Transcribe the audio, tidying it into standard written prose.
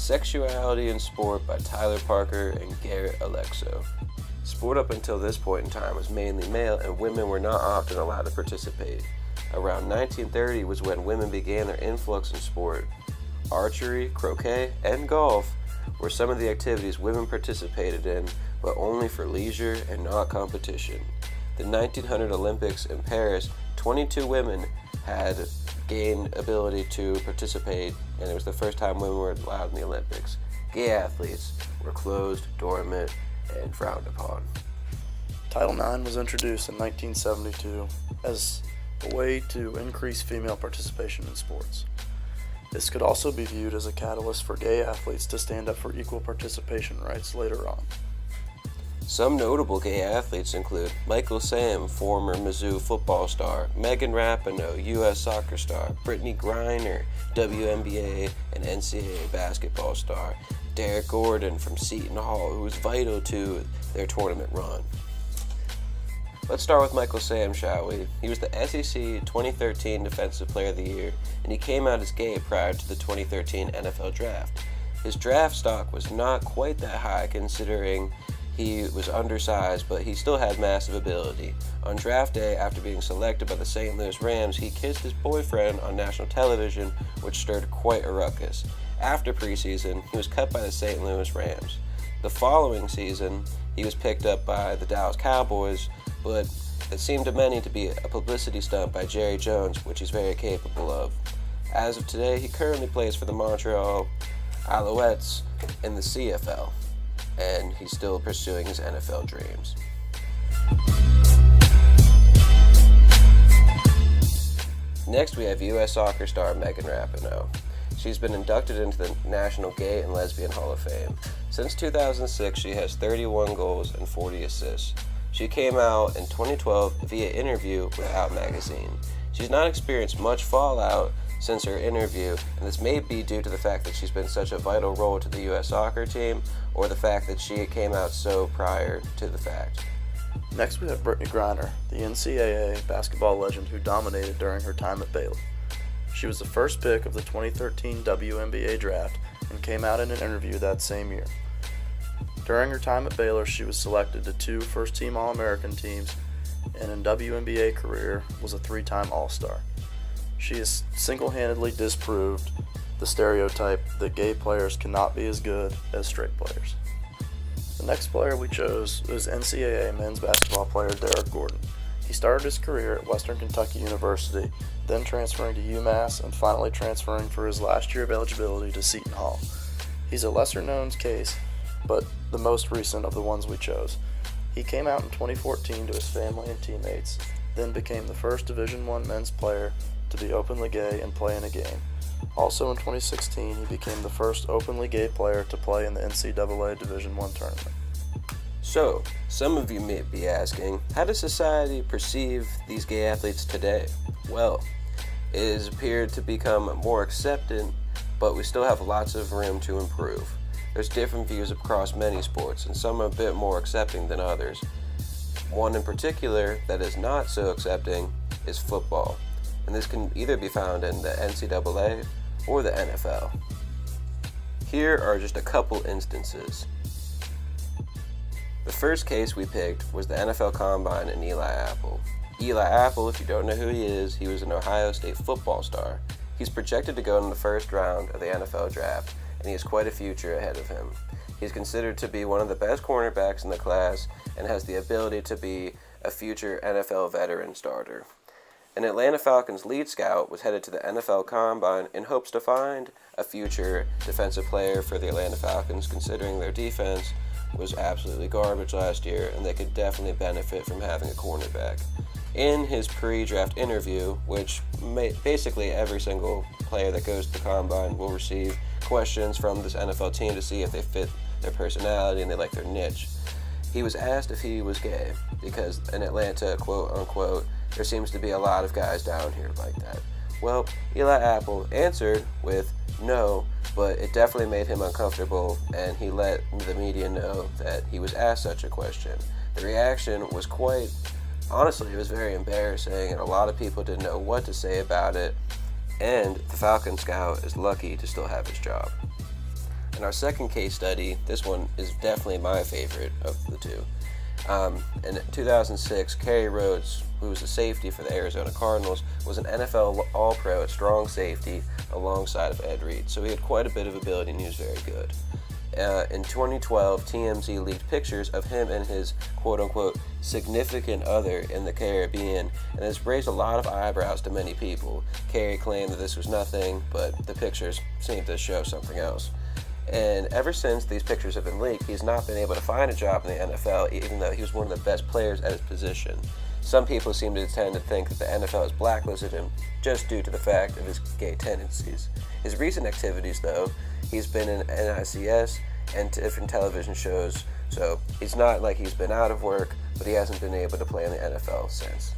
Sexuality in Sport by Tyler Parker and Garrett Alexo. Sport up until this point in time was mainly male, and women were not often allowed to participate. Around 1930 was when women began their influx in sport. Archery, croquet, and golf were some of the activities women participated in, but only for leisure and not competition. The 1900 Olympics in Paris, 22 women had gained ability to participate, and it was the first time women were allowed in the Olympics. Gay athletes were closed, dormant, and frowned upon. Title IX was introduced in 1972 as a way to increase female participation in sports. This could also be viewed as a catalyst for gay athletes to stand up for equal participation rights later on. Some notable gay athletes include Michael Sam, former Mizzou football star, Megan Rapinoe, U.S. soccer star, Brittany Griner, WNBA and NCAA basketball star, Derek Gordon from Seton Hall, who was vital to their tournament run. Let's start with Michael Sam, shall we? He was the SEC 2013 Defensive Player of the Year, and he came out as gay prior to the 2013 NFL Draft. His draft stock was not quite that high considering he was undersized, but he still had massive ability. On draft day, after being selected by the St. Louis Rams, he kissed his boyfriend on national television, which stirred quite a ruckus. After preseason, he was cut by the St. Louis Rams. The following season, he was picked up by the Dallas Cowboys, but it seemed to many to be a publicity stunt by Jerry Jones, which he's very capable of. As of today, he currently plays for the Montreal Alouettes in the CFL, and he's still pursuing his NFL dreams. Next, we have U.S. soccer star Megan Rapinoe. She's been inducted into the National Gay and Lesbian Hall of Fame. Since 2006, she has 31 goals and 40 assists. She came out in 2012 via interview with Out Magazine. She's not experienced much fallout since her interview, and this may be due to the fact that she's been such a vital role to the U.S. soccer team, or the fact that she came out so prior to the fact. Next we have Brittany Griner, the NCAA basketball legend who dominated during her time at Baylor. She was the first pick of the 2013 WNBA draft and came out in an interview that same year. During her time at Baylor, she was selected to 2 first-team All-American teams, and in WNBA career was a 3-time All-Star. She has single-handedly disproved the stereotype that gay players cannot be as good as straight players. The next player we chose was NCAA men's basketball player Derek Gordon. He started his career at Western Kentucky University, then transferring to UMass, and finally transferring for his last year of eligibility to Seton Hall. He's a lesser-known case, but the most recent of the ones we chose. He came out in 2014 to his family and teammates, then became the first Division I men's player to be openly gay and play in a game. Also in 2016, he became the first openly gay player to play in the NCAA Division I tournament. So, some of you may be asking, how does society perceive these gay athletes today? Well, it has appeared to become more acceptant, but we still have lots of room to improve. There's different views across many sports, and some are a bit more accepting than others. One in particular that is not so accepting is football, and this can either be found in the NCAA or the NFL. Here are just a couple instances. The first case we picked was the NFL Combine and Eli Apple. Eli Apple, if you don't know who he is, he was an Ohio State football star. He's projected to go in the first round of the NFL draft, and he has quite a future ahead of him. He's considered to be one of the best cornerbacks in the class and has the ability to be a future NFL veteran starter. An Atlanta Falcons lead scout was headed to the NFL Combine in hopes to find a future defensive player for the Atlanta Falcons, considering their defense was absolutely garbage last year and they could definitely benefit from having a cornerback. In his pre-draft interview, which basically every single player that goes to the Combine will receive questions from this NFL team to see if they fit their personality and they like their niche. He was asked if he was gay, because in Atlanta, quote unquote, there seems to be a lot of guys down here like that. Well, Eli Apple answered with no, but it definitely made him uncomfortable, and he let the media know that he was asked such a question. The reaction was honestly, it was very embarrassing, and a lot of people didn't know what to say about it, and the Falcon scout is lucky to still have his job. And our second case study, this one is definitely my favorite of the two. In 2006, Kerry Rhodes, who was a safety for the Arizona Cardinals, was an NFL All-Pro at strong safety alongside of Ed Reed. So he had quite a bit of ability and he was very good. In 2012, TMZ leaked pictures of him and his quote-unquote significant other in the Caribbean, and this raised a lot of eyebrows to many people. Kerry claimed that this was nothing, but the pictures seemed to show something else. And ever since these pictures have been leaked, he's not been able to find a job in the NFL, even though he was one of the best players at his position. Some people seem to tend to think that the NFL has blacklisted him just due to the fact of his gay tendencies. His recent activities, though, he's been in NICS and different television shows, so it's not like he's been out of work, but he hasn't been able to play in the NFL since.